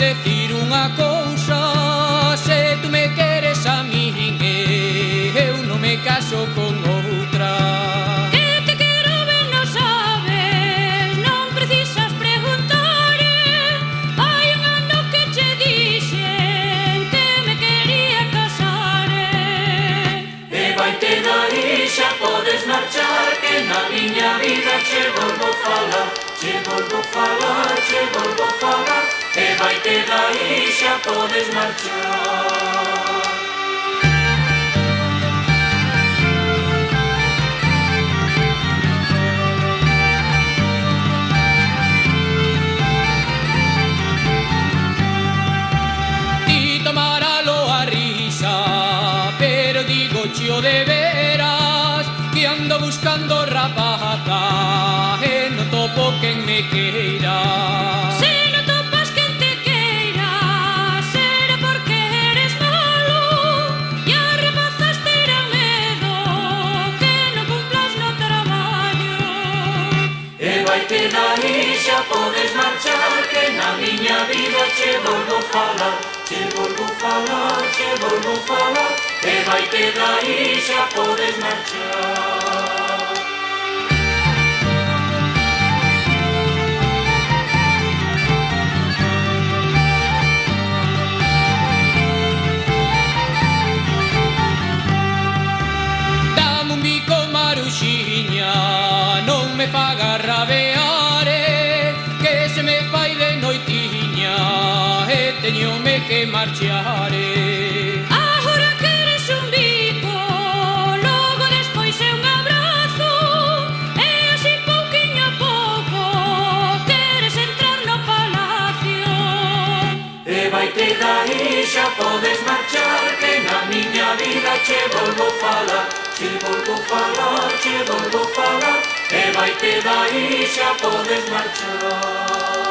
decir unha cousa: se tú me queres a min, eu non me caso con outra. Que te quero ben non sabes, non precisas preguntar. Hai un ano que che dixen que me quería casar. E vaite dai, xa podes marchar, que na miña vida che volvo falar, che volvo falar, che volvo falar. E vaite dai, xa podes marchar. Yo de veras que ando buscando rapaza e non topo quen me queira. Se non topas quen te queira, será porque eres malo e as rapazas terán medo que non cumplas no traballo. E vaite dai, xa podes marchar, que na miña vida che volvo falar, che volvo falar, che volvo falar. E vaite dai, xa podes marchar. Dame un bico, Maruxiña, non me faga rabear, que se me fai de noitiña e teñome que marchar. Vaite dai, xa podes marchar, que na miña vida che volvo falar, che volvo falar, che volvo falar. E vaite dai, xa podes marchar.